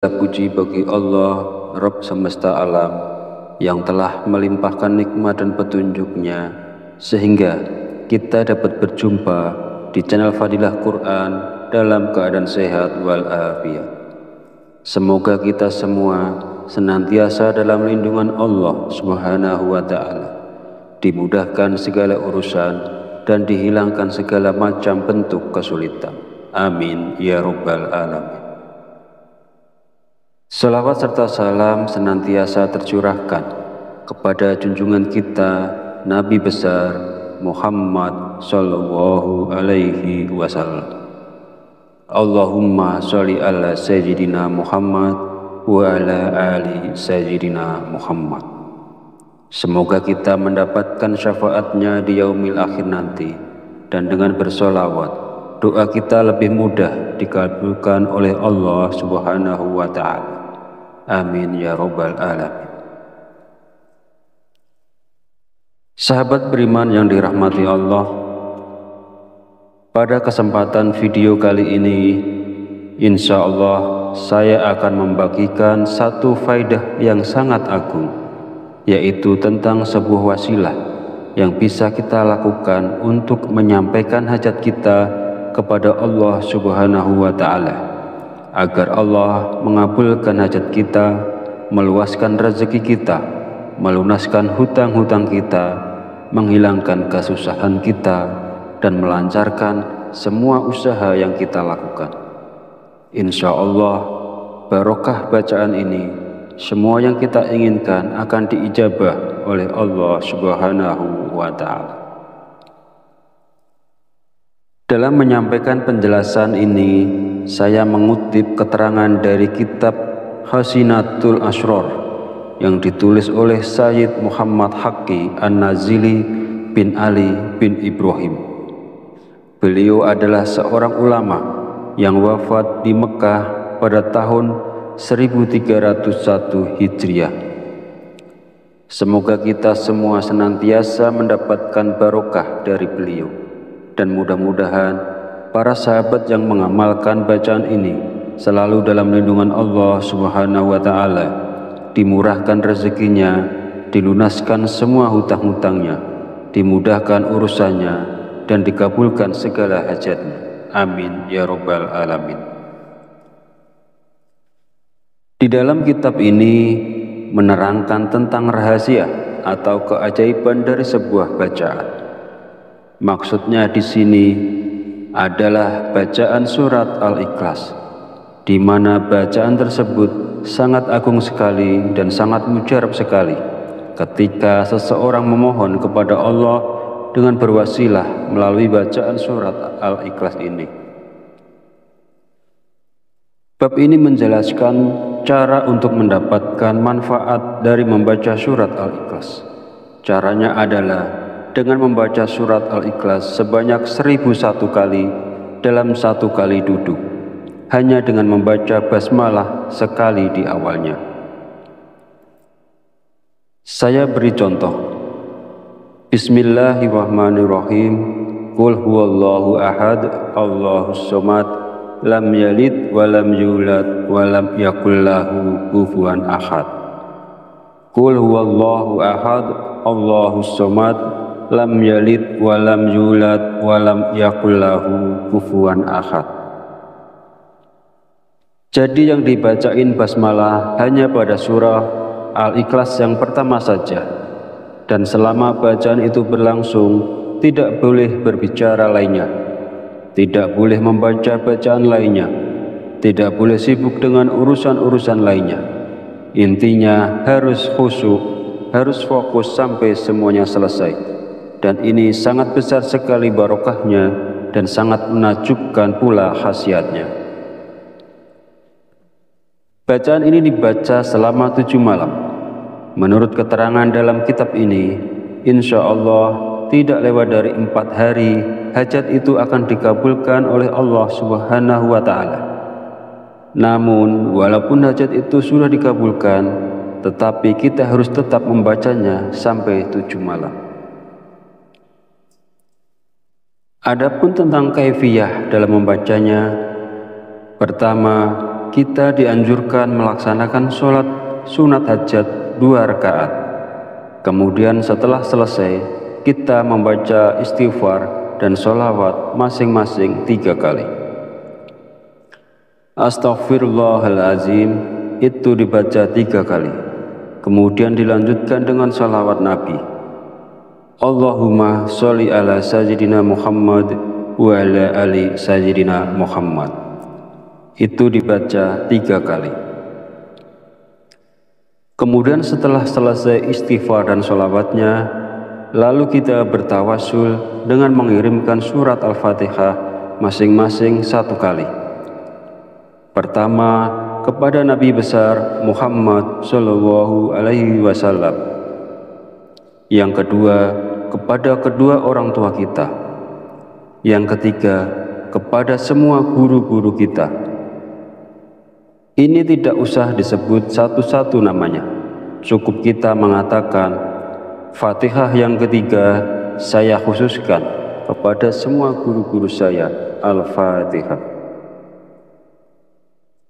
Puji bagi Allah, Rabb semesta alam, yang telah melimpahkan nikmat dan petunjuknya, sehingga kita dapat berjumpa di channel Fadilah Quran dalam keadaan sehat walafiat. Semoga kita semua senantiasa dalam lindungan Allah Subhanahu wa Ta'ala, dimudahkan segala urusan dan dihilangkan segala macam bentuk kesulitan. Amin ya Rabbal Alamin. Salawat serta salam senantiasa tercurahkan kepada junjungan kita Nabi besar Muhammad sallallahu alaihi wasallam. Allahumma sholli ala sayyidina Muhammad wa ala ali sayyidina Muhammad. Semoga kita mendapatkan syafaatnya di yaumil akhir nanti, dan dengan bersolawat doa kita lebih mudah dikabulkan oleh Allah Subhanahu wa Ta'ala. Amin ya Rabbal Alamin. Sahabat beriman yang dirahmati Allah, pada kesempatan video kali ini, insya Allah saya akan membagikan satu faidah yang sangat agung, yaitu tentang sebuah wasilah yang bisa kita lakukan untuk menyampaikan hajat kita kepada Allah Subhanahu wa Ta'ala, agar Allah mengabulkan hajat kita, meluaskan rezeki kita, melunaskan hutang-hutang kita, menghilangkan kesusahan kita, dan melancarkan semua usaha yang kita lakukan. Insya Allah, barokah bacaan ini, semua yang kita inginkan akan diijabah oleh Allah Subhanahu wa Ta'ala. Dalam menyampaikan penjelasan ini, saya mengutip keterangan dari kitab Hasinatul Asrar yang ditulis oleh Sayyid Muhammad Haqqi An-Nazili bin Ali bin Ibrahim. Beliau adalah seorang ulama yang wafat di Mekah pada tahun 1301 Hijriah. Semoga kita semua senantiasa mendapatkan barokah dari beliau, dan mudah-mudahan para sahabat yang mengamalkan bacaan ini selalu dalam lindungan Allah Subhanahu wa Ta'ala, dimurahkan rezekinya, dilunaskan semua hutang-hutangnya, dimudahkan urusannya, dan dikabulkan segala hajatnya. Amin ya Rabbal Alamin. Di dalam kitab ini menerangkan tentang rahasia atau keajaiban dari sebuah bacaan. Maksudnya di sini adalah bacaan surat Al-Ikhlas, di mana bacaan tersebut sangat agung sekali dan sangat mujarab sekali ketika seseorang memohon kepada Allah dengan berwasilah melalui bacaan surat Al-Ikhlas ini. Bab ini menjelaskan cara untuk mendapatkan manfaat dari membaca surat Al-Ikhlas. Caranya adalah dengan membaca surat Al-Ikhlas sebanyak 1001 kali dalam satu kali duduk, hanya dengan membaca basmalah sekali di awalnya. Saya beri contoh. Bismillahirrahmanirrahim. Qul huwallahu ahad, Allahus somad, lam yalid walam yulad walam yakul lahu kufuwan ahad. Qul huwallahu ahad, Allahus somad, lam yalid walam yulad walam yakul lahu kufuwan ahad. Jadi yang dibacain basmalah hanya pada surah Al-Ikhlas yang pertama saja, dan selama bacaan itu berlangsung tidak boleh berbicara lainnya, tidak boleh membaca bacaan lainnya, tidak boleh sibuk dengan urusan-urusan lainnya. Intinya harus khusyuk, harus fokus sampai semuanya selesai. Dan ini sangat besar sekali barokahnya dan sangat menakjubkan pula khasiatnya. Bacaan ini dibaca selama 7 malam. Menurut keterangan dalam kitab ini, insya Allah tidak lewat dari 4 hari, hajat itu akan dikabulkan oleh Allah Subhanahu wa Ta'ala. Namun, walaupun hajat itu sudah dikabulkan, tetapi kita harus tetap membacanya sampai 7 malam. Adapun tentang kaifiyah dalam membacanya, pertama, kita dianjurkan melaksanakan sholat sunat hajat 2 rakaat. Kemudian setelah selesai, kita membaca istighfar dan sholawat masing-masing 3 kali. Astaghfirullahalazim itu dibaca 3 kali. Kemudian dilanjutkan dengan sholawat Nabi. Allahumma sholli ala sayyidina Muhammad wa ala ali sayyidina Muhammad. Itu dibaca 3 kali. Kemudian setelah selesai istighfar dan sholawatnya, lalu kita bertawasul dengan mengirimkan surat Al-Fatihah masing-masing 1 kali. Pertama, kepada Nabi besar Muhammad Shallallahu Alaihi Wasallam. Yang kedua, kepada kedua orang tua kita. Yang ketiga, kepada semua guru-guru kita. Ini tidak usah disebut satu-satu namanya. Cukup kita mengatakan, Fatihah yang ketiga saya khususkan kepada semua guru-guru saya, Al-Fatihah.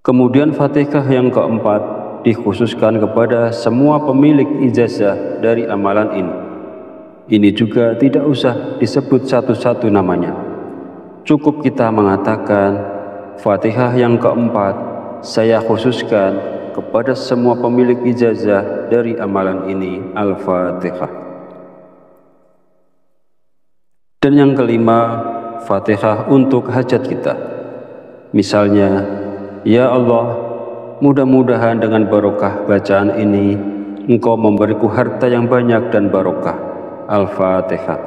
Kemudian Fatihah yang keempat dikhususkan kepada semua pemilik ijazah dari amalan ini. Ini juga tidak usah disebut satu-satu namanya. Cukup kita mengatakan, Fatihah yang keempat saya khususkan kepada semua pemilik ijazah dari amalan ini, Al-Fatihah. Dan yang kelima, Fatihah untuk hajat kita. Misalnya, ya Allah, mudah-mudahan dengan barokah bacaan ini, Engkau memberiku harta yang banyak dan barokah. Al-Fatihah.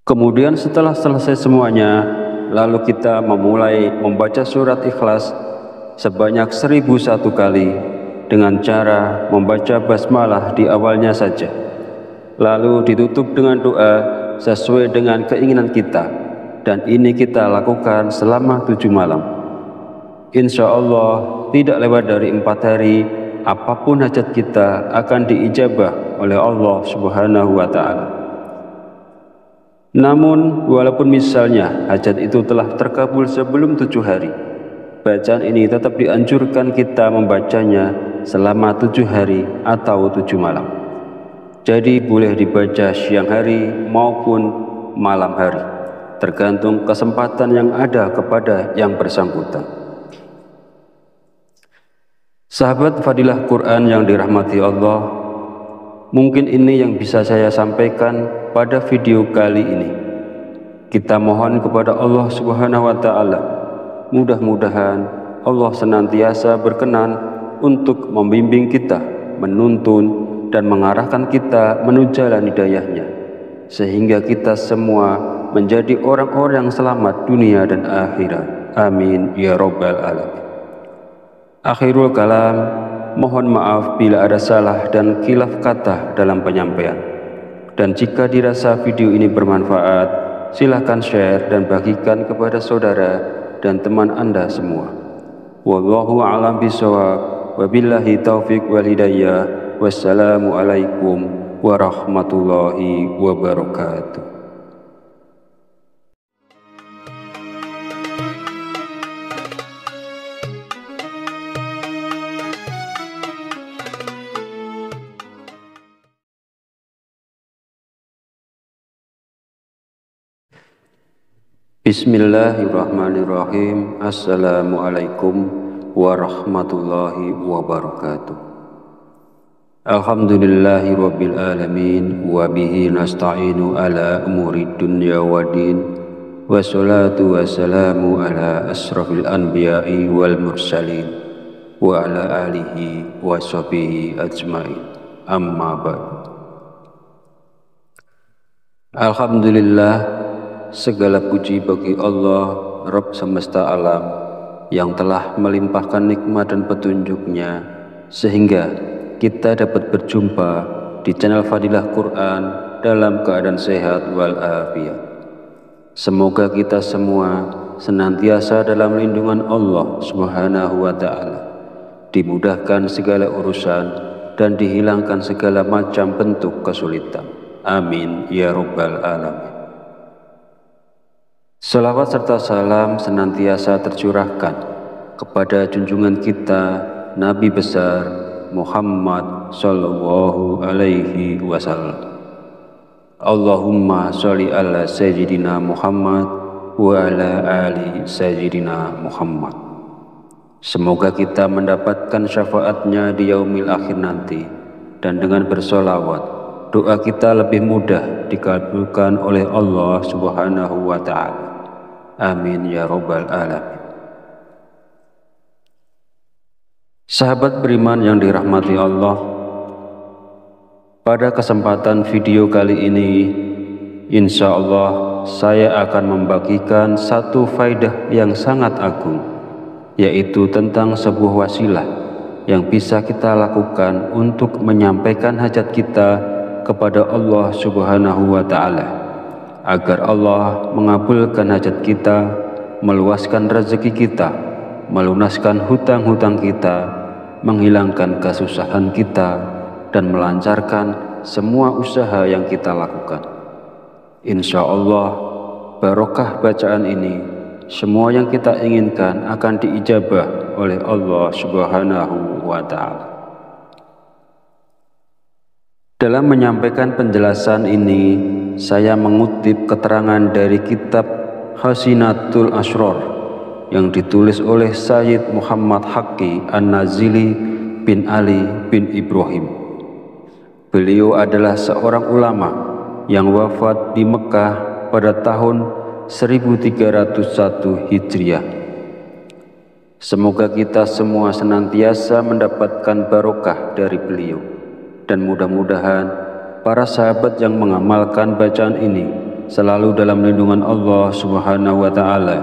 Kemudian setelah selesai semuanya, lalu kita memulai membaca surat Ikhlas sebanyak 1001 kali dengan cara membaca basmalah di awalnya saja. Lalu ditutup dengan doa sesuai dengan keinginan kita, dan ini kita lakukan selama 7 malam. Insya Allah tidak lewat dari 4 hari, apapun hajat kita akan diijabah oleh Allah Subhanahu wa Ta'ala. Namun walaupun misalnya hajat itu telah terkabul sebelum 7 hari, bacaan ini tetap dianjurkan kita membacanya selama 7 hari atau 7 malam. Jadi boleh dibaca siang hari maupun malam hari, tergantung kesempatan yang ada kepada yang bersangkutan. Sahabat Fadilah Quran yang dirahmati Allah, mungkin ini yang bisa saya sampaikan pada video kali ini. Kita mohon kepada Allah Subhanahu wa Ta'ala, mudah-mudahan Allah senantiasa berkenan untuk membimbing kita, menuntun dan mengarahkan kita menuju jalan hidayahnya, sehingga kita semua menjadi orang-orang yang selamat dunia dan akhirat. Amin ya Rabbal Alamin. Akhirul kalam, mohon maaf bila ada salah dan khilaf kata dalam penyampaian. Dan jika dirasa video ini bermanfaat, silakan share dan bagikan kepada saudara dan teman Anda semua. Wallahu a'lam bishawab, wabillahi taufiq wal hidayah. Wassalamualaikum warahmatullahi wabarakatuh. Bismillahirrahmanirrahim. Assalamualaikum warahmatullahi wabarakatuh. Alhamdulillahi rabbil alamin, wa bihi nasta'inu ala umuri dunya waddin, wassalatu wassalamu ala asrafil anbiya'i wal mursalin, wa ala alihi wa sahbihi ajmain. Amma ba'du. Alhamdulillah, segala puji bagi Allah, Rabb semesta alam, yang telah melimpahkan nikmat dan petunjuknya sehingga kita dapat berjumpa di channel Fadilah Quran dalam keadaan sehat walafiat. Semoga kita semua senantiasa dalam lindungan Allah Subhanahu wa Ta'ala, dimudahkan segala urusan dan dihilangkan segala macam bentuk kesulitan. Amin ya Rabbal Alamin. Salawat serta salam senantiasa tercurahkan kepada junjungan kita Nabi besar Muhammad Sallallahu Alaihi Wasallam. Allahumma sholli ala Sayyidina Muhammad wa ala ali Sayyidina Muhammad. Semoga kita mendapatkan syafaatnya di yaumil akhir nanti, dan dengan bersolawat doa kita lebih mudah dikabulkan oleh Allah Subhanahu wa Ta'ala. Amin ya Rabbal Alamin. Sahabat beriman yang dirahmati Allah, pada kesempatan video kali ini, insya Allah saya akan membagikan satu faidah yang sangat agung, yaitu tentang sebuah wasilah yang bisa kita lakukan untuk menyampaikan hajat kita kepada Allah Subhanahu wa Ta'ala, agar Allah mengabulkan hajat kita, meluaskan rezeki kita, melunaskan hutang-hutang kita, menghilangkan kesusahan kita, dan melancarkan semua usaha yang kita lakukan. Insya Allah, barokah bacaan ini, semua yang kita inginkan akan diijabah oleh Allah Subhanahu wa Ta'ala. Dalam menyampaikan penjelasan ini, saya mengutip keterangan dari kitab Hasinatul Asrar yang ditulis oleh Sayyid Muhammad Haqqi An-Nazili bin Ali bin Ibrahim. Beliau adalah seorang ulama yang wafat di Mekah pada tahun 1301 Hijriah. Semoga kita semua senantiasa mendapatkan barokah dari beliau, dan mudah-mudahan para sahabat yang mengamalkan bacaan ini selalu dalam lindungan Allah Subhanahu wa Ta'ala,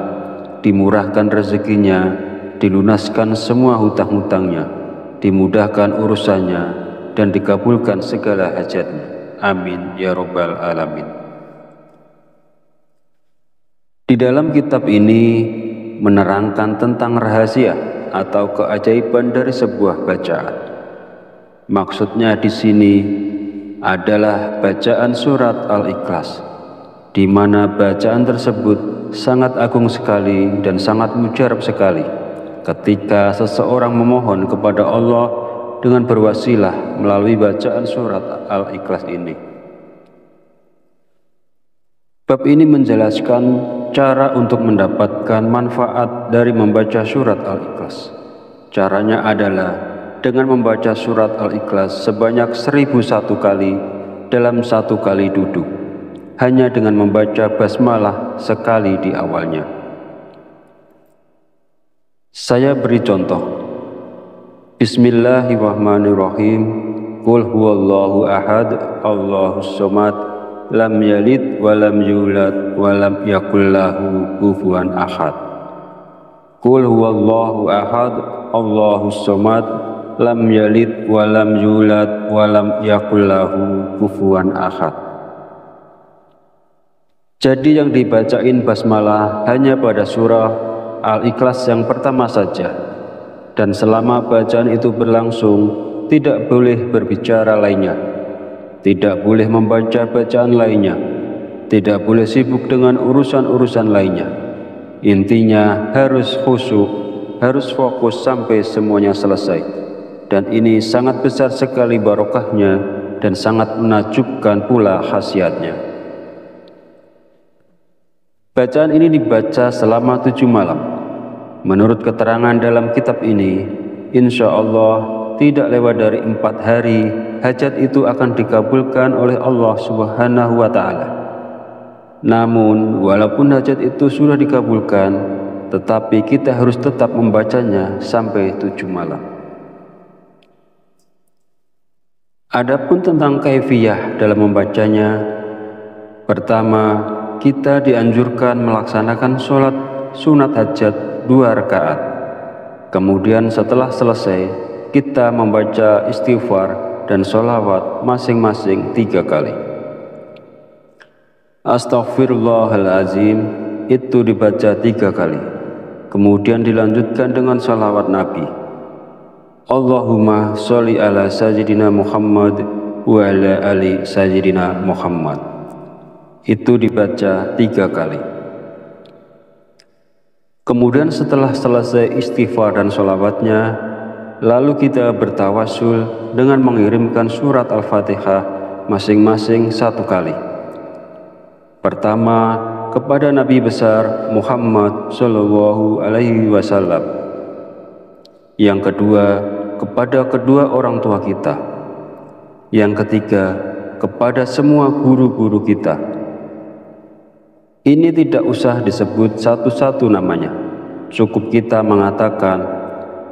dimurahkan rezekinya, dilunaskan semua hutang-hutangnya, dimudahkan urusannya, dan dikabulkan segala hajatnya. Amin ya Rabbal Alamin. Di dalam kitab ini menerangkan tentang rahasia atau keajaiban dari sebuah bacaan. Maksudnya di sini adalah bacaan surat Al-Ikhlas, di mana bacaan tersebut sangat agung sekali dan sangat mujarab sekali ketika seseorang memohon kepada Allah dengan berwasilah melalui bacaan surat Al-Ikhlas ini. Bab ini menjelaskan cara untuk mendapatkan manfaat dari membaca surat Al-Ikhlas. Caranya adalah dengan membaca surat Al-Ikhlas sebanyak 1001 kali dalam satu kali duduk, hanya dengan membaca basmalah sekali di awalnya. Saya beri contoh. Bismillahirrahmanirrahim. Qul huwallahu ahad, Allahus somad, lam yalid wa lam yulad wa lam yakul lahu kufuwan ahad. Qul huwallahu ahad, Allahus somad, lam yalid wa lam yulad wa lam yakul lahu kufuwan ahad. Jadi yang dibacain basmalah hanya pada surah Al-Ikhlas yang pertama saja, dan selama bacaan itu berlangsung tidak boleh berbicara lainnya, tidak boleh membaca bacaan lainnya, tidak boleh sibuk dengan urusan-urusan lainnya. Intinya harus khusyuk, harus fokus sampai semuanya selesai. Dan ini sangat besar sekali barokahnya dan sangat menakjubkan pula khasiatnya. Bacaan ini dibaca selama 7 malam. Menurut keterangan dalam kitab ini, insya Allah tidak lewat dari 4 hari hajat itu akan dikabulkan oleh Allah Subhanahu wa Ta'ala. Namun walaupun hajat itu sudah dikabulkan, tetapi kita harus tetap membacanya sampai 7 malam. Adapun tentang kaifiyah dalam membacanya, pertama, kita dianjurkan melaksanakan sholat sunat hajat 2 rakaat. Kemudian setelah selesai, kita membaca istighfar dan sholawat masing-masing 3 kali. Astaghfirullahalazim itu dibaca 3 kali. Kemudian dilanjutkan dengan sholawat Nabi. Allahumma sholli ala Sayyidina Muhammad wa ala ali Sayyidina Muhammad. Itu dibaca 3 kali. Kemudian setelah selesai istighfar dan sholawatnya, lalu kita bertawasul dengan mengirimkan surat Al-Fatihah masing-masing 1 kali. Pertama, kepada Nabi besar Muhammad Shallallahu Alaihi Wasallam. Yang kedua, kepada kedua orang tua kita. Yang ketiga, kepada semua guru-guru kita. Ini tidak usah disebut satu-satu namanya. Cukup kita mengatakan,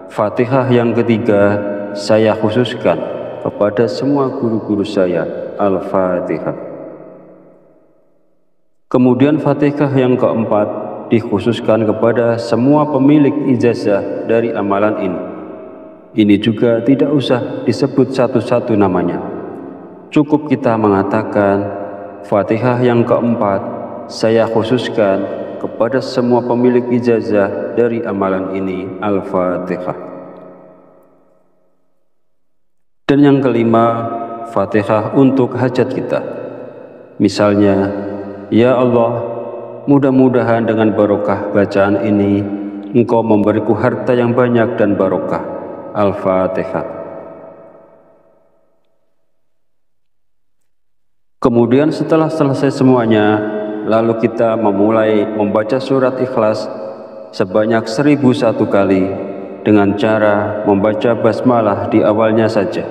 Fatihah yang ketiga saya khususkan kepada semua guru-guru saya, Al-Fatihah. Kemudian Fatihah yang keempat dikhususkan kepada semua pemilik ijazah dari amalan ini. Ini juga tidak usah disebut satu-satu namanya. Cukup kita mengatakan, Fatihah yang keempat saya khususkan kepada semua pemilik ijazah dari amalan ini, Al-Fatihah. Dan yang kelima, Fatihah untuk hajat kita. Misalnya, ya Allah, mudah-mudahan dengan barokah bacaan ini, Engkau memberiku harta yang banyak dan barokah. Al-Fatihah. Kemudian setelah selesai semuanya, lalu kita memulai membaca surat Ikhlas sebanyak 1001 kali dengan cara membaca basmalah di awalnya saja.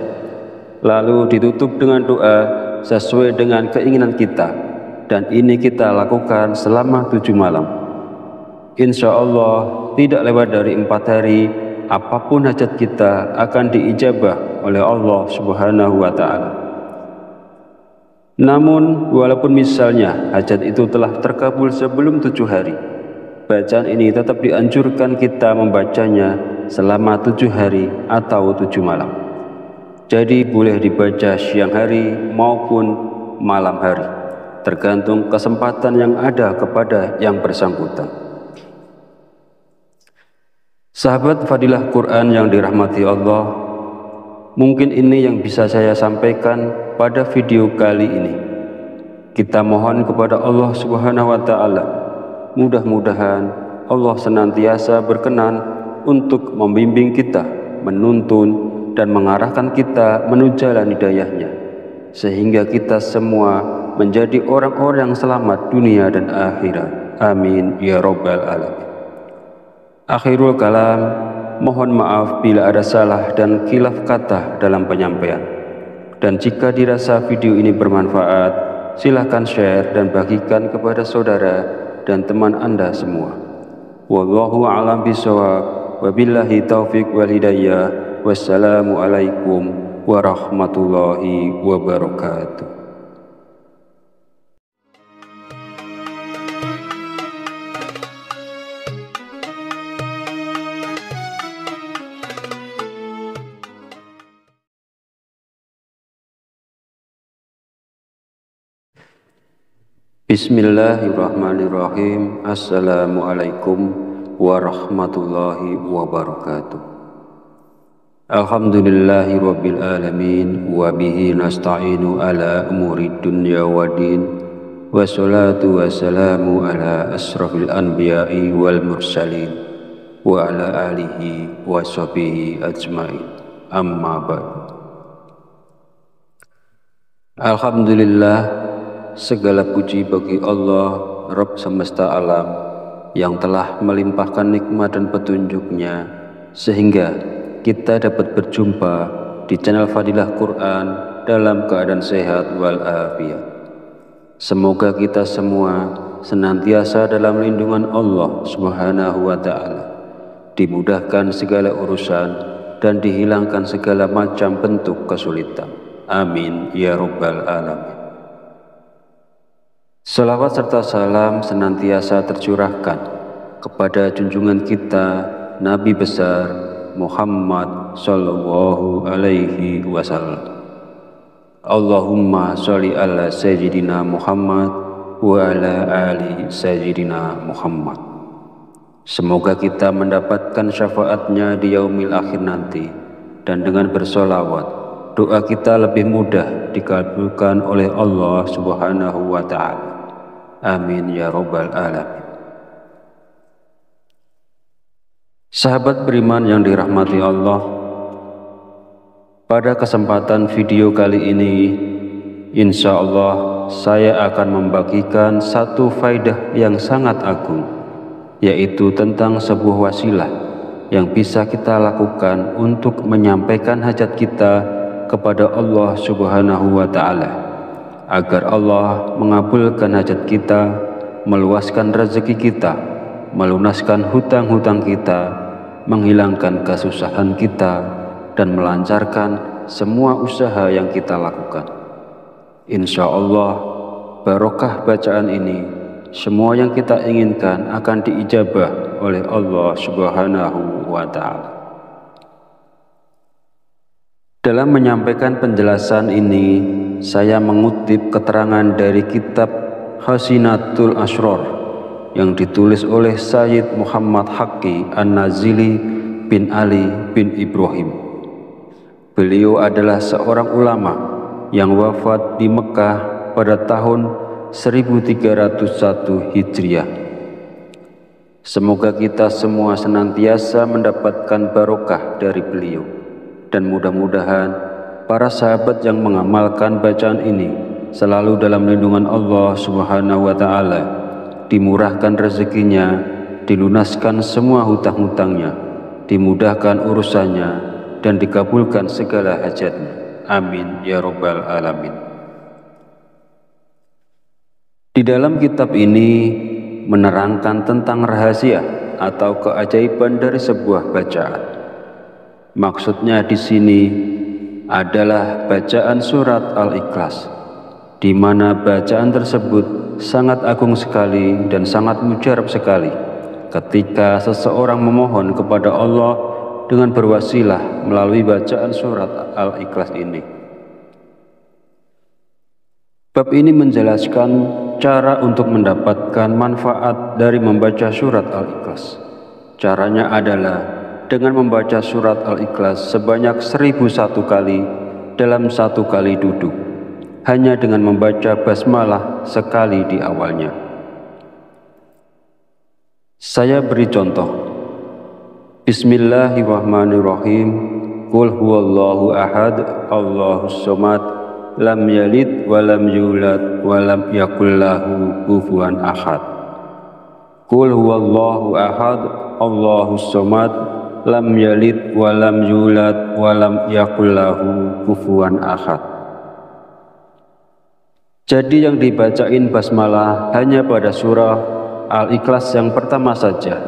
Lalu ditutup dengan doa sesuai dengan keinginan kita, dan ini kita lakukan selama 7 malam. Insya Allah tidak lewat dari 4 hari, apapun hajat kita akan diijabah oleh Allah Subhanahu wa Ta'ala. Namun, walaupun misalnya hajat itu telah terkabul sebelum 7 hari, bacaan ini tetap dianjurkan kita membacanya selama 7 hari atau 7 malam. Jadi boleh dibaca siang hari maupun malam hari, tergantung kesempatan yang ada kepada yang bersangkutan. Sahabat Fadilah Quran yang dirahmati Allah, mungkin ini yang bisa saya sampaikan pada video kali ini. Kita mohon kepada Allah Subhanahu wa Ta'ala, mudah-mudahan Allah senantiasa berkenan untuk membimbing kita, menuntun dan mengarahkan kita menuju jalan hidayahnya, sehingga kita semua menjadi orang-orang yang selamat dunia dan akhirat. Amin ya Rabbal Alamin. Akhirul kalam, mohon maaf bila ada salah dan khilaf kata dalam penyampaian. Dan jika dirasa video ini bermanfaat, silakan share dan bagikan kepada saudara dan teman Anda semua. Wallahu a'lam bishawab, wabillahi taufiq wal hidayah. Wassalamualaikum warahmatullahi wabarakatuh. Bismillahirrahmanirrahim. Assalamualaikum warahmatullahi wabarakatuh. Alhamdulillahi rabbil alamin, wa bihi nasta'inu ala umuri dunya waddin, wassalatu wassalamu ala asrafil anbiya'i wal mursalin, wa ala alihi wa sahbihi ajmain. Amma ba'du. Alhamdulillah, segala puji bagi Allah, Rabb semesta alam, yang telah melimpahkan nikmat dan petunjuknya sehingga kita dapat berjumpa di channel Fadilah Quran dalam keadaan sehat walafiat. Semoga kita semua senantiasa dalam lindungan Allah Subhanahu wa Ta'ala, dimudahkan segala urusan dan dihilangkan segala macam bentuk kesulitan. Amin ya Rabbal Alamin. Salawat serta salam senantiasa tercurahkan kepada junjungan kita Nabi besar Muhammad Sallallahu Alaihi Wasallam. Allahumma sholli ala Sayyidina Muhammad wa ala ali Sayyidina Muhammad. Semoga kita mendapatkan syafaatnya di yaumil akhir nanti, dan dengan bersolawat doa kita lebih mudah dikabulkan oleh Allah Subhanahu wa Ta'ala. Amin ya Rabbal Alamin. Sahabat beriman yang dirahmati Allah, pada kesempatan video kali ini, insya Allah saya akan membagikan satu faidah yang sangat agung, yaitu tentang sebuah wasilah yang bisa kita lakukan untuk menyampaikan hajat kita kepada Allah Subhanahu wa Ta'ala, agar Allah mengabulkan hajat kita, meluaskan rezeki kita, melunaskan hutang-hutang kita, menghilangkan kesusahan kita, dan melancarkan semua usaha yang kita lakukan. Insya Allah, barokah bacaan ini, semua yang kita inginkan akan diijabah oleh Allah Subhanahu wa Ta'ala. Dalam menyampaikan penjelasan ini, saya mengutip keterangan dari kitab Hasinatul Asrar yang ditulis oleh Sayyid Muhammad Haqqi An-Nazili bin Ali bin Ibrahim. Beliau adalah seorang ulama yang wafat di Mekah pada tahun 1301 Hijriah. Semoga kita semua senantiasa mendapatkan barokah dari beliau, dan mudah-mudahan para sahabat yang mengamalkan bacaan ini selalu dalam lindungan Allah Subhanahu wa Ta'ala, dimurahkan rezekinya, dilunaskan semua hutang-hutangnya, dimudahkan urusannya, dan dikabulkan segala hajatnya. Amin ya Rabbal Alamin. Di dalam kitab ini menerangkan tentang rahasia atau keajaiban dari sebuah bacaan. Maksudnya di sini adalah bacaan surat Al-Ikhlas, di mana bacaan tersebut sangat agung sekali dan sangat mujarab sekali ketika seseorang memohon kepada Allah dengan berwasilah melalui bacaan surat Al-Ikhlas ini. Bab ini menjelaskan cara untuk mendapatkan manfaat dari membaca surat Al-Ikhlas. Caranya adalah dengan membaca surat Al-Ikhlas sebanyak 1001 kali dalam satu kali duduk, hanya dengan membaca basmalah sekali di awalnya. Saya beri contoh. Bismillahirrahmanirrahim. Qul huwallahu ahad, Allahus somad, lam yalid wa lam yulad wa lam yakul lahu kufuwan ahad. Qul huwallahu ahad, Allahus somad, lam yalid wa lam yulad wa lam yakul lahu kufuwan ahad. Jadi yang dibacain basmalah hanya pada surah Al-Ikhlas yang pertama saja,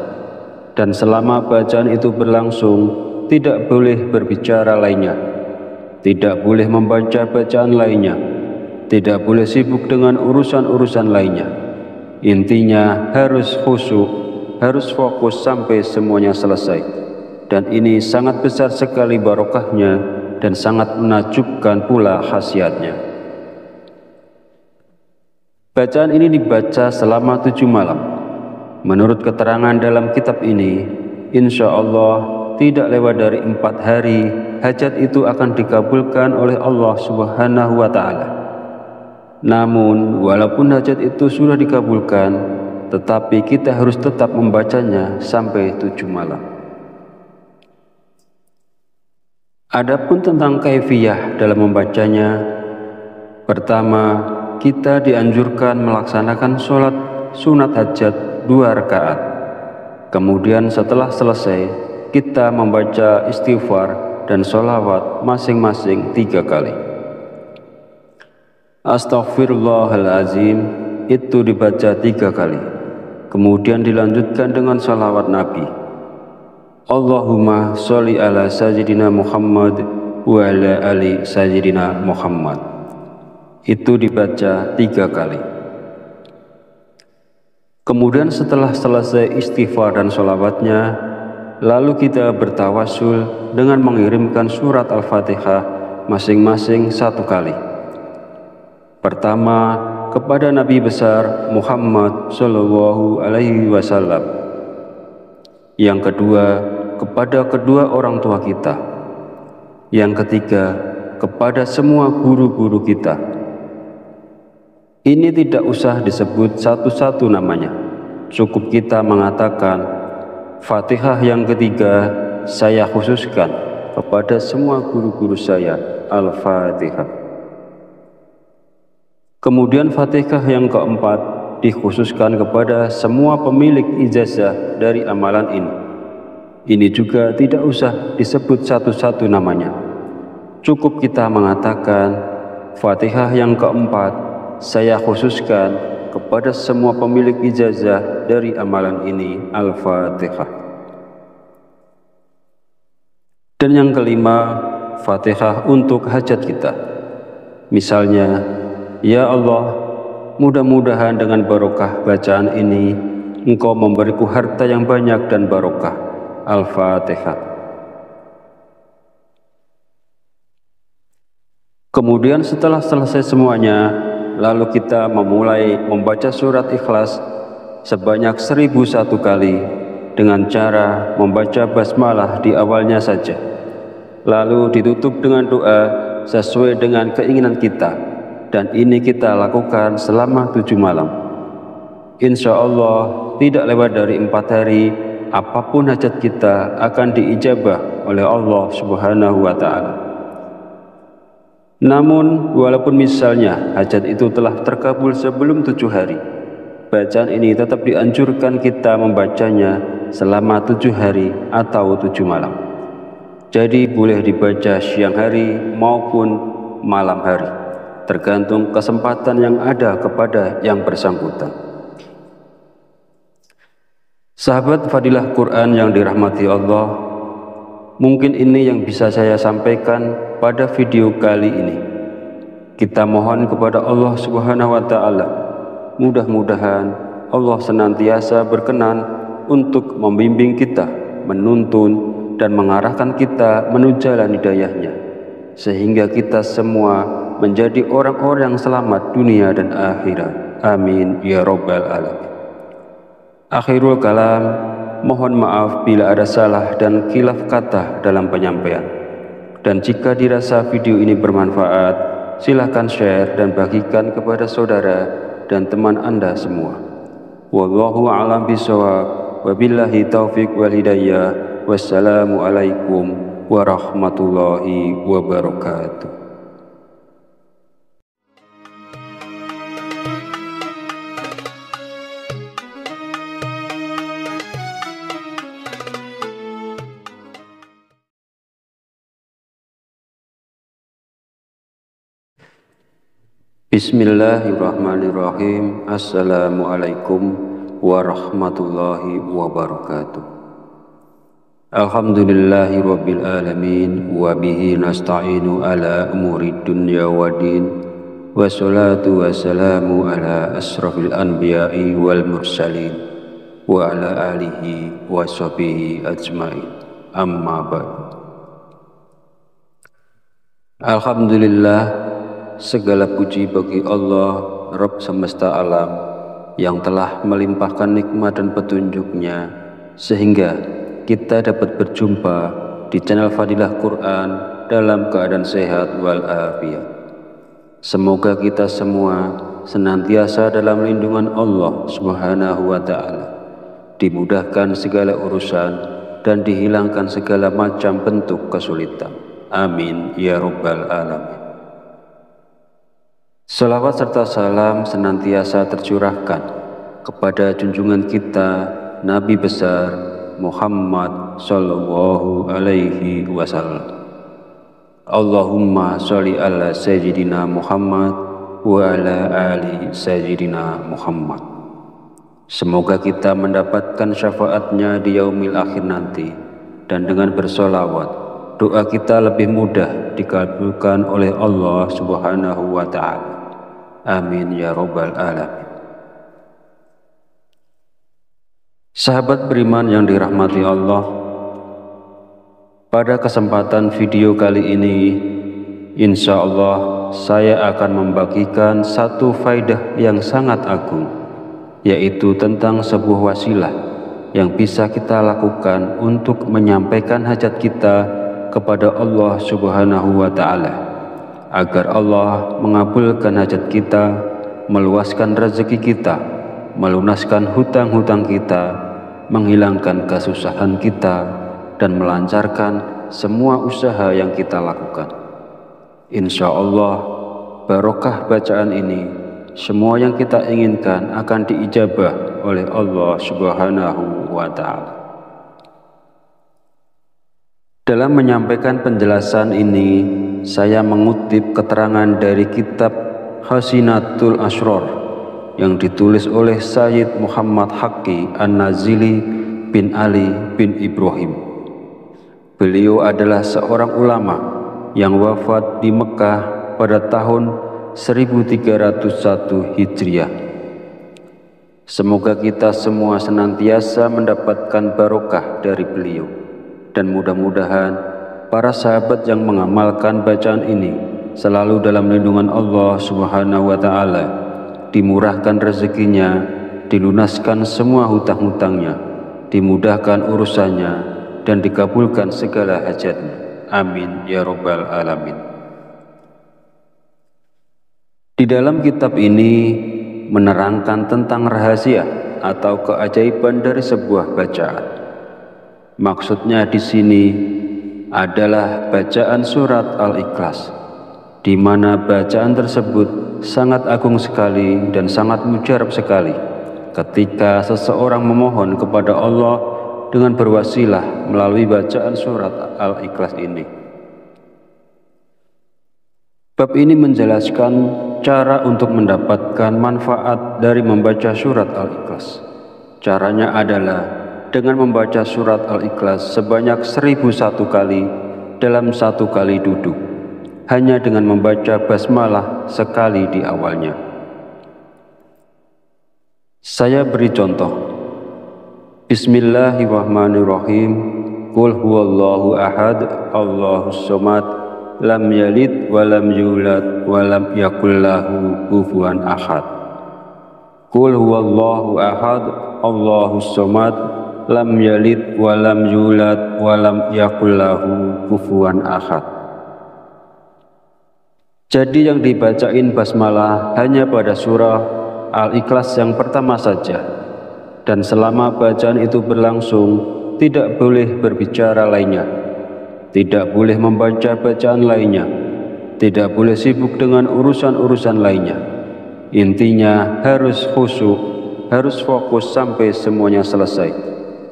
dan selama bacaan itu berlangsung tidak boleh berbicara lainnya, tidak boleh membaca bacaan lainnya, tidak boleh sibuk dengan urusan-urusan lainnya. Intinya harus khusyuk, harus fokus sampai semuanya selesai, dan ini sangat besar sekali barokahnya dan sangat menakjubkan pula khasiatnya. Bacaan ini dibaca selama 7 malam. Menurut keterangan dalam kitab ini, insya Allah tidak lewat dari 4 hari, hajat itu akan dikabulkan oleh Allah Subhanahu wa Ta'ala. Namun, walaupun hajat itu sudah dikabulkan, tetapi kita harus tetap membacanya sampai 7 malam. Adapun tentang kaifiyah dalam membacanya, pertama, kita dianjurkan melaksanakan sholat sunat hajat 2 rakaat. Kemudian setelah selesai, kita membaca istighfar dan sholawat masing-masing 3 kali. Astaghfirullahalazim itu dibaca 3 kali. Kemudian dilanjutkan dengan sholawat Nabi. Allahumma sholli ala sayyidina Muhammad wa ala ali sayyidina Muhammad. Itu dibaca 3 kali. Kemudian setelah selesai istighfar dan sholawatnya, lalu kita bertawasul dengan mengirimkan surat Al-Fatihah masing-masing 1 kali. Pertama, kepada Nabi besar Muhammad Shallallahu Alaihi Wasallam. Yang kedua, kepada kedua orang tua kita. Yang ketiga, kepada semua guru-guru kita. Ini tidak usah disebut satu-satu namanya. Cukup kita mengatakan Fatihah yang ketiga saya khususkan kepada semua guru-guru saya. Al-Fatihah. Kemudian Fatihah yang keempat dikhususkan kepada semua pemilik ijazah dari amalan ini. Ini juga tidak usah disebut satu-satu namanya. Cukup kita mengatakan Fatihah yang keempat saya khususkan kepada semua pemilik ijazah dari amalan ini. Al-Fatihah. Dan yang kelima, Fatihah untuk hajat kita. Misalnya, ya Allah, mudah-mudahan dengan barokah bacaan ini Engkau memberiku harta yang banyak dan barokah. Al-Fatihah. Kemudian setelah selesai semuanya, lalu kita memulai membaca surat Ikhlas sebanyak 1001 kali dengan cara membaca basmalah di awalnya saja, lalu ditutup dengan doa sesuai dengan keinginan kita, dan ini kita lakukan selama 7 malam. Insya Allah tidak lewat dari 4 hari, apapun hajat kita akan diijabah oleh Allah Subhanahu wa Ta'ala. Namun walaupun misalnya hajat itu telah terkabul sebelum 7 hari, bacaan ini tetap dianjurkan kita membacanya selama 7 hari atau 7 malam. Jadi boleh dibaca siang hari maupun malam hari, tergantung kesempatan yang ada kepada yang bersangkutan. Sahabat Fadilah Quran yang dirahmati Allah, mungkin ini yang bisa saya sampaikan pada video kali ini. Kita mohon kepada Allah Subhanahu wa Ta'ala, mudah-mudahan Allah senantiasa berkenan untuk membimbing kita, menuntun dan mengarahkan kita menuju jalan hidayahnya, sehingga kita semua menjadi orang-orang yang selamat dunia dan akhirat. Amin ya Rabbal Alamin. Akhirul kalam, mohon maaf bila ada salah dan khilaf kata dalam penyampaian. Dan jika dirasa video ini bermanfaat, silakan share dan bagikan kepada saudara dan teman Anda semua. Wallahu a'lam bishawab, wabillahi taufiq wal hidayah. Wassalamualaikum warahmatullahi wabarakatuh. Bismillahirrahmanirrahim. Assalamualaikum warahmatullahi wabarakatuh. Alhamdulillahi rabbil alamin, wa bihi nasta'inu ala umuri dunya waddin, wassalatu wassalamu ala asrafil anbiya'i wal mursalin, wa ala alihi wa sahbihi ajma'in. Amma ba'du. Alhamdulillah, segala puji bagi Allah, Rabb semesta alam, yang telah melimpahkan nikmat dan petunjuknya sehingga kita dapat berjumpa di channel Fadilah Quran dalam keadaan sehat walafiat. Semoga kita semua senantiasa dalam lindungan Allah Subhanahu wa Ta'ala, dimudahkan segala urusan dan dihilangkan segala macam bentuk kesulitan. Amin ya Rabbal Alamin. Salawat serta salam senantiasa tercurahkan kepada junjungan kita Nabi besar Muhammad sallallahu alaihi wasallam. Allahumma sholli ala sayyidina Muhammad wa ala ali sayyidina Muhammad. Semoga kita mendapatkan syafaatnya di yaumil akhir nanti, dan dengan bersolawat doa kita lebih mudah dikabulkan oleh Allah Subhanahu wa Ta'ala. Amin ya Rabbal Alamin. Sahabat beriman yang dirahmati Allah, pada kesempatan video kali ini, insya Allah saya akan membagikan satu faidah yang sangat agung, yaitu tentang sebuah wasilah yang bisa kita lakukan untuk menyampaikan hajat kita kepada Allah Subhanahu wa Ta'ala, agar Allah mengabulkan hajat kita, meluaskan rezeki kita, melunaskan hutang-hutang kita, menghilangkan kesusahan kita, dan melancarkan semua usaha yang kita lakukan. Insya Allah, barokah bacaan ini, semua yang kita inginkan akan diijabah oleh Allah Subhanahu wa Ta'ala. Dalam menyampaikan penjelasan ini, saya mengutip keterangan dari kitab Hasinatul Asrar yang ditulis oleh Sayyid Muhammad Haqqi An-Nazili bin Ali bin Ibrahim. Beliau adalah seorang ulama yang wafat di Mekah pada tahun 1301 Hijriah. Semoga kita semua senantiasa mendapatkan barokah dari beliau. Dan mudah-mudahan para sahabat yang mengamalkan bacaan ini selalu dalam lindungan Allah Subhanahu wa Ta'ala, dimurahkan rezekinya, dilunaskan semua hutang-hutangnya, dimudahkan urusannya, dan dikabulkan segala hajatnya. Amin ya Rabbal Alamin. Di dalam kitab ini menerangkan tentang rahasia atau keajaiban dari sebuah bacaan. Maksudnya di sini adalah bacaan surat Al-Ikhlas, di mana bacaan tersebut sangat agung sekali dan sangat mujarab sekali ketika seseorang memohon kepada Allah dengan berwasilah melalui bacaan surat Al-Ikhlas ini. Bab ini menjelaskan cara untuk mendapatkan manfaat dari membaca surat Al-Ikhlas. Caranya adalah dengan membaca surat Al-Ikhlas sebanyak 1001 kali dalam satu kali duduk, hanya dengan membaca basmalah sekali di awalnya. Saya beri contoh. Bismillahirrahmanirrahim. Qul huwallahu ahad, Allahus somad, lam yalid wa lam yulad wa lam yakul lahu kufuwan ahad. Qul huwallahu ahad, Allahus somad, lam yalid wa lam yulad wa lam yakul lahu kufuwan ahad. Jadi yang dibacain basmalah hanya pada surah Al-Ikhlas yang pertama saja, dan selama bacaan itu berlangsung tidak boleh berbicara lainnya, tidak boleh membaca bacaan lainnya, tidak boleh sibuk dengan urusan-urusan lainnya. Intinya harus khusyuk, harus fokus sampai semuanya selesai.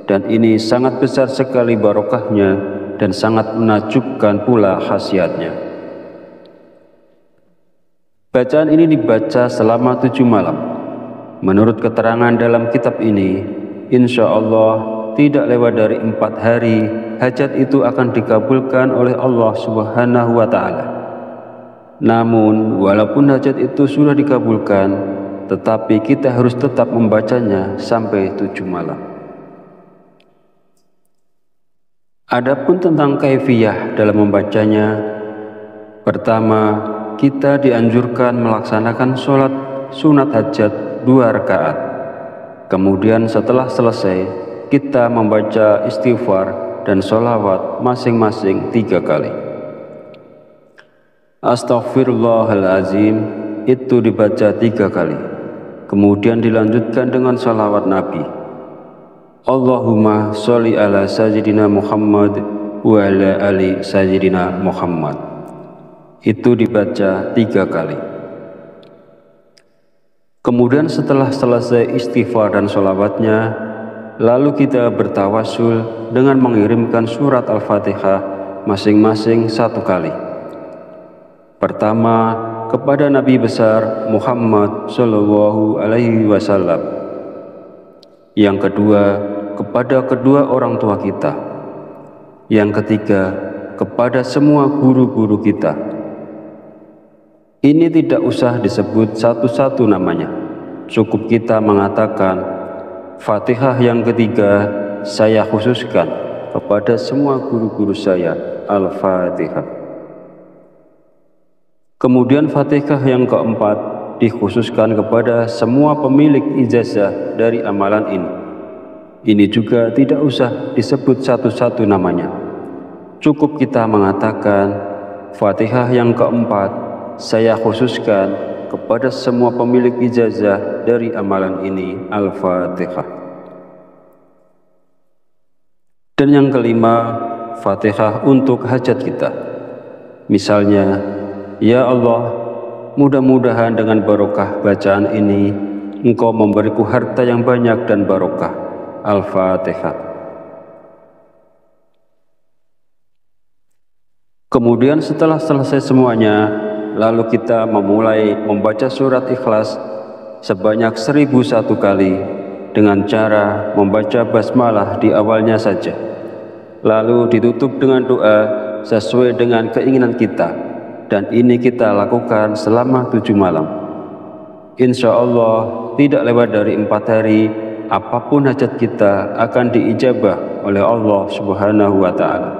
Dan ini sangat besar sekali barokahnya dan sangat menakjubkan pula khasiatnya. Bacaan ini dibaca selama 7 malam. Menurut keterangan dalam kitab ini, insya Allah tidak lewat dari 4 hari, hajat itu akan dikabulkan oleh Allah Subhanahu wa Ta'ala. Namun, walaupun hajat itu sudah dikabulkan, tetapi kita harus tetap membacanya sampai 7 malam. Adapun tentang kaifiyah dalam membacanya, pertama, kita dianjurkan melaksanakan sholat sunat hajat 2 rakaat. Kemudian setelah selesai, kita membaca istighfar dan sholawat masing-masing 3 kali. Astaghfirullahalazim itu dibaca 3 kali. Kemudian dilanjutkan dengan sholawat Nabi. Allahumma sholli ala sayyidina Muhammad wa ala ali sayyidina Muhammad. Itu dibaca 3 kali. Kemudian setelah selesai istighfar dan sholawatnya, lalu kita bertawasul dengan mengirimkan surat Al-Fatihah masing-masing 1 kali. Pertama, kepada Nabi besar Muhammad Sallallahu Alaihi Wasallam. Yang kedua, kepada kedua orang tua kita. Yang ketiga, kepada semua guru-guru kita. Ini tidak usah disebut satu-satu namanya. Cukup kita mengatakan, Fatihah yang ketiga saya khususkan kepada semua guru-guru saya, Al-Fatihah. Kemudian Fatihah yang keempat dikhususkan kepada semua pemilik ijazah dari amalan ini. Ini juga tidak usah disebut satu-satu namanya. Cukup kita mengatakan, Fatihah yang keempat saya khususkan kepada semua pemilik ijazah dari amalan ini, Al-Fatihah. Dan yang kelima, Fatihah untuk hajat kita. Misalnya, ya Allah, mudah-mudahan dengan barokah bacaan ini Engkau memberiku harta yang banyak dan barokah. Al-Fatihah. Kemudian setelah selesai semuanya, lalu kita memulai membaca surat Ikhlas sebanyak 1001 kali dengan cara membaca basmalah di awalnya saja. Lalu ditutup dengan doa sesuai dengan keinginan kita, dan ini kita lakukan selama 7 malam. Insya Allah tidak lewat dari 4 hari, apapun hajat kita akan diijabah oleh Allah Subhanahu wa Ta'ala.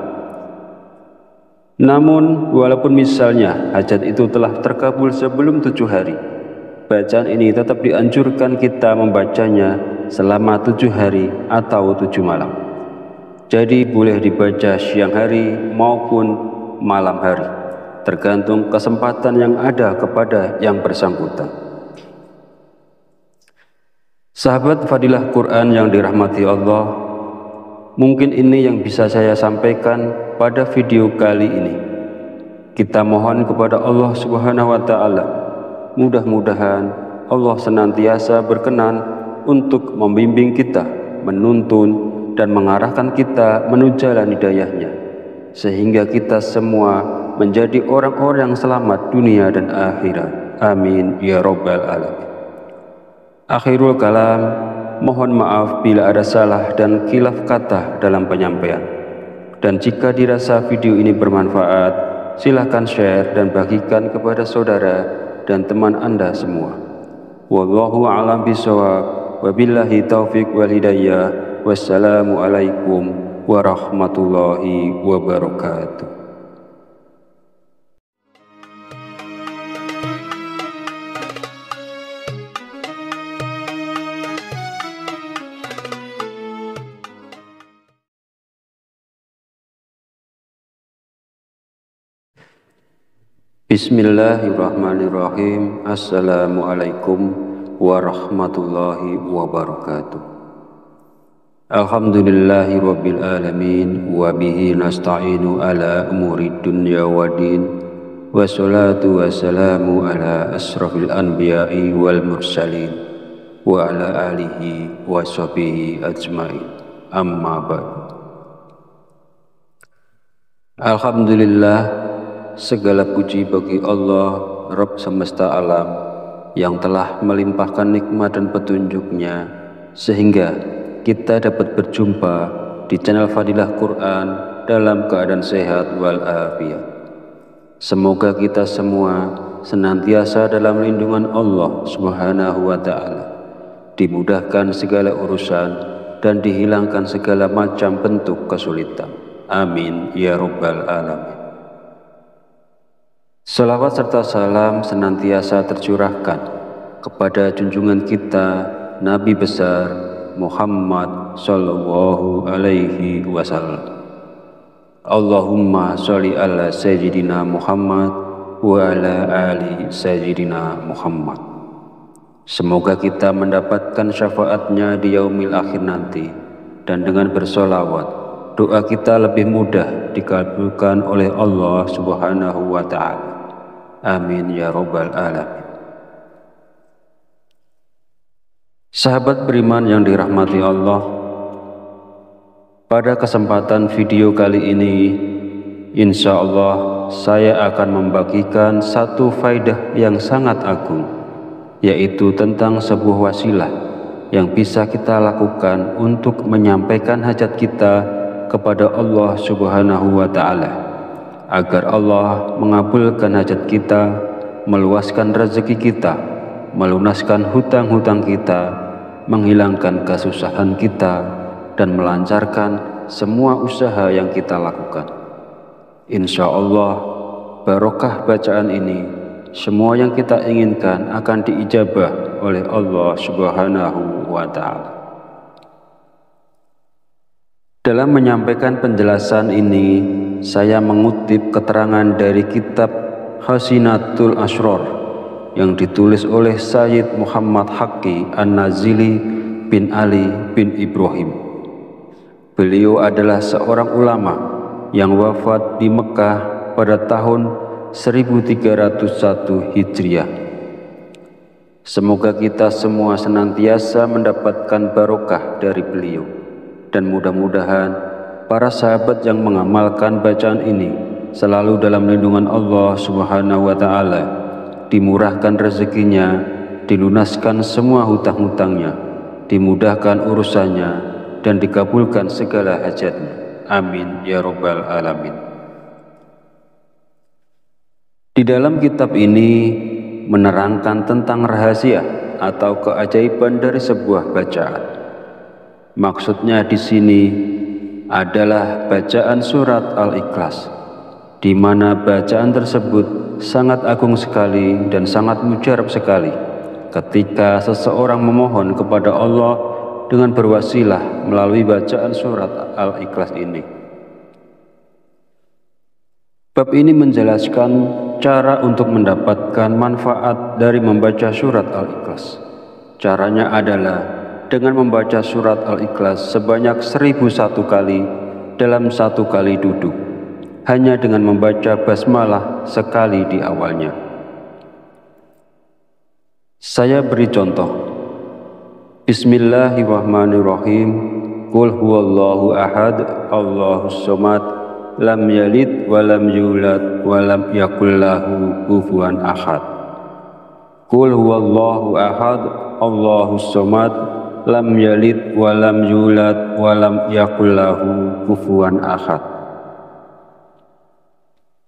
Namun walaupun misalnya hajat itu telah terkabul sebelum 7 hari, bacaan ini tetap dianjurkan kita membacanya selama 7 hari atau 7 malam. Jadi boleh dibaca siang hari maupun malam hari, tergantung kesempatan yang ada kepada yang bersangkutan. Sahabat Fadilah Quran yang dirahmati Allah, mungkin ini yang bisa saya sampaikan pada video kali ini. Kita mohon kepada Allah Subhanahu wa Ta'ala, mudah-mudahan Allah senantiasa berkenan untuk membimbing kita, menuntun dan mengarahkan kita menuju jalan hidayahnya, sehingga kita semua menjadi orang-orang yang selamat dunia dan akhirat. Amin ya Rabbal Alamin. Akhirul kalam, mohon maaf bila ada salah dan khilaf kata dalam penyampaian. Dan jika dirasa video ini bermanfaat, silakan share dan bagikan kepada saudara dan teman Anda semua. Wallahu a'lam bishawab, wabillahi taufiq wal hidayah. Wassalamualaikum warahmatullahi wabarakatuh. Bismillahirrahmanirrahim. Assalamualaikum warahmatullahi wabarakatuh. Alhamdulillahi rabbil alamin, wa bihi nasta'inu ala umuri dunya waddin, wassalatu wassalamu ala asrafil anbiya'i wal mursalin, wa ala alihi wa sahbihi ajmain. Amma ba'du. Alhamdulillah, segala puji bagi Allah Rabb semesta alam yang telah melimpahkan nikmat dan petunjuknya sehingga kita dapat berjumpa di channel Fadilah Quran dalam keadaan sehat walafiat. Semoga kita semua senantiasa dalam lindungan Allah Subhanahu wa Ta'ala, dimudahkan segala urusan dan dihilangkan segala macam bentuk kesulitan. Amin ya Rabbal Alamin. Salawat serta salam senantiasa tercurahkan kepada junjungan kita Nabi besar Muhammad sallallahu alaihi wasallam. Allahumma sholli ala sayyidina Muhammad wa ala ali sayyidina Muhammad. Semoga kita mendapatkan syafaatnya di yaumil akhir nanti, dan dengan bersolawat doa kita lebih mudah dikabulkan oleh Allah Subhanahu wa Ta'ala. Amin ya Rabbal Alamin. Sahabat beriman yang dirahmati Allah, pada kesempatan video kali ini, insya Allah saya akan membagikan satu faidah yang sangat agung, yaitu tentang sebuah wasilah yang bisa kita lakukan untuk menyampaikan hajat kita kepada Allah Subhanahu wa Ta'ala, agar Allah mengabulkan hajat kita, meluaskan rezeki kita, melunaskan hutang-hutang kita, menghilangkan kesusahan kita, dan melancarkan semua usaha yang kita lakukan. Insya Allah, barokah bacaan ini, semua yang kita inginkan akan diijabah oleh Allah Subhanahu wa Ta'ala. Dalam menyampaikan penjelasan ini, saya mengutip keterangan dari kitab Hasinatul Asrar yang ditulis oleh Sayyid Muhammad Haqqi An-Nazili bin Ali bin Ibrahim. Beliau adalah seorang ulama yang wafat di Mekah pada tahun 1301 Hijriah. Semoga kita semua senantiasa mendapatkan barokah dari beliau, dan mudah-mudahan para sahabat yang mengamalkan bacaan ini selalu dalam lindungan Allah Subhanahu wa Ta'ala, dimurahkan rezekinya, dilunaskan semua hutang-hutangnya, dimudahkan urusannya, dan dikabulkan segala hajatnya. Amin ya Rabbal Alamin. Di dalam kitab ini menerangkan tentang rahasia atau keajaiban dari sebuah bacaan. Maksudnya di sini adalah bacaan surat Al-Ikhlas, di mana bacaan tersebut sangat agung sekali dan sangat mujarab sekali ketika seseorang memohon kepada Allah dengan berwasilah melalui bacaan surat Al-Ikhlas ini. Bab ini menjelaskan cara untuk mendapatkan manfaat dari membaca surat Al-Ikhlas. Caranya adalah dengan membaca surat Al-Ikhlas sebanyak 1001 kali dalam satu kali duduk, hanya dengan membaca basmalah sekali di awalnya. Saya beri contoh. Bismillahirrahmanirrahim. Qul huwallahu ahad, Allahus somad, lam yalid wa lam yulad wa lam yakul lahu kufuwan ahad. Qul huwallahu ahad, Allahus somad, lam yalid wa lam yulad wa lam yakul lahu kufuwan ahad.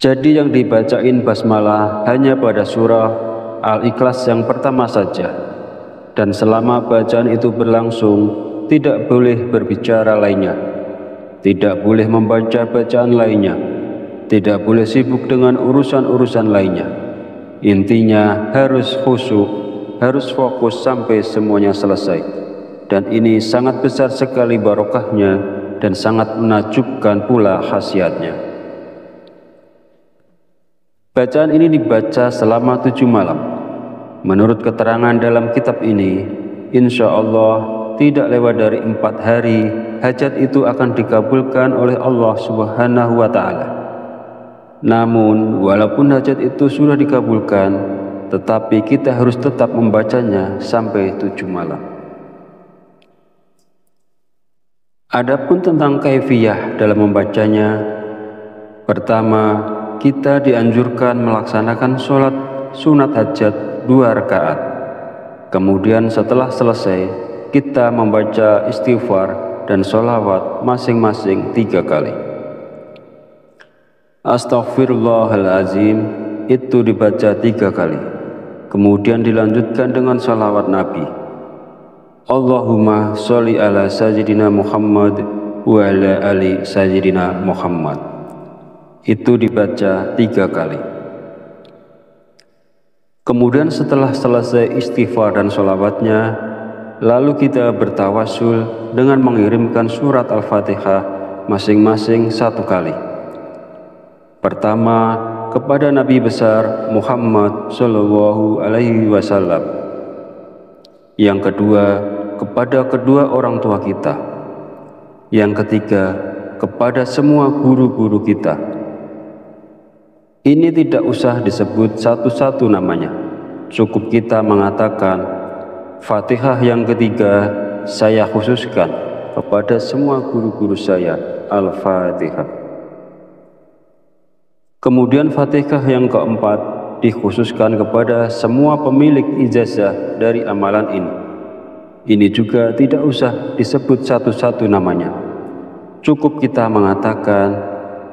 Jadi yang dibacain basmalah hanya pada surah Al-Ikhlas yang pertama saja, dan selama bacaan itu berlangsung tidak boleh berbicara lainnya, tidak boleh membaca bacaan lainnya, tidak boleh sibuk dengan urusan-urusan lainnya. Intinya harus khusyuk, harus fokus sampai semuanya selesai. Dan ini sangat besar sekali barokahnya dan sangat menakjubkan pula khasiatnya. Bacaan ini dibaca selama 7 malam. Menurut keterangan dalam kitab ini, insya Allah tidak lewat dari 4 hari hajat itu akan dikabulkan oleh Allah Subhanahu wa Ta'ala. Namun walaupun hajat itu sudah dikabulkan, tetapi kita harus tetap membacanya sampai 7 malam. Adapun tentang kaifiyah dalam membacanya, pertama, kita dianjurkan melaksanakan sholat sunat hajat 2 rakaat. Kemudian setelah selesai, kita membaca istighfar dan sholawat masing-masing 3 kali. Astaghfirullahalazim itu dibaca 3 kali. Kemudian dilanjutkan dengan sholawat Nabi. Allahumma sholli ala sayyidina Muhammad wa ala ali sayyidina Muhammad. Itu dibaca 3 kali. Kemudian setelah selesai istighfar dan sholawatnya, lalu kita bertawasul dengan mengirimkan surat Al-Fatihah masing-masing 1 kali. Pertama, kepada Nabi besar Muhammad Shallallahu Alaihi Wasallam. Yang kedua, kepada kedua orang tua kita. Yang ketiga, kepada semua guru-guru kita. Ini tidak usah disebut satu-satu namanya. Cukup kita mengatakan, Fatihah yang ketiga saya khususkan kepada semua guru-guru saya, Al-Fatihah. Kemudian Fatihah yang keempat dikhususkan kepada semua pemilik ijazah dari amalan ini. Ini juga tidak usah disebut satu-satu namanya. Cukup kita mengatakan,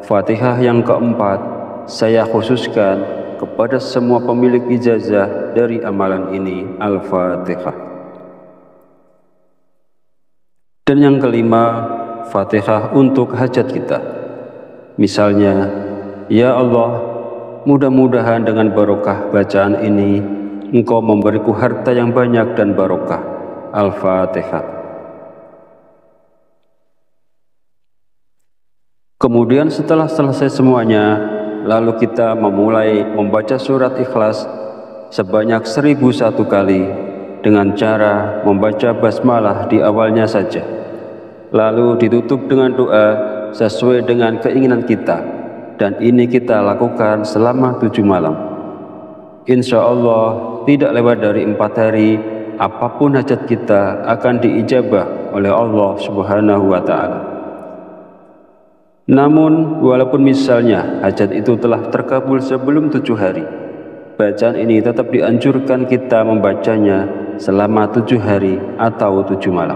Fatihah yang keempat saya khususkan kepada semua pemilik ijazah dari amalan ini, Al-Fatihah. Dan yang kelima, Fatihah untuk hajat kita. Misalnya, ya Allah, mudah-mudahan dengan barokah bacaan ini Engkau memberiku harta yang banyak dan barokah. Al-Fatihah. Kemudian setelah selesai semuanya, lalu kita memulai membaca surat Ikhlas sebanyak 1001 kali dengan cara membaca basmalah di awalnya saja. lalu ditutup dengan doa sesuai dengan keinginan kita, dan ini kita lakukan selama 7 malam. Insya Allah tidak lewat dari 4 hari, apapun hajat kita akan diijabah oleh Allah Subhanahu wa Ta'ala. Namun walaupun misalnya hajat itu telah terkabul sebelum 7 hari, bacaan ini tetap dianjurkan kita membacanya selama 7 hari atau 7 malam.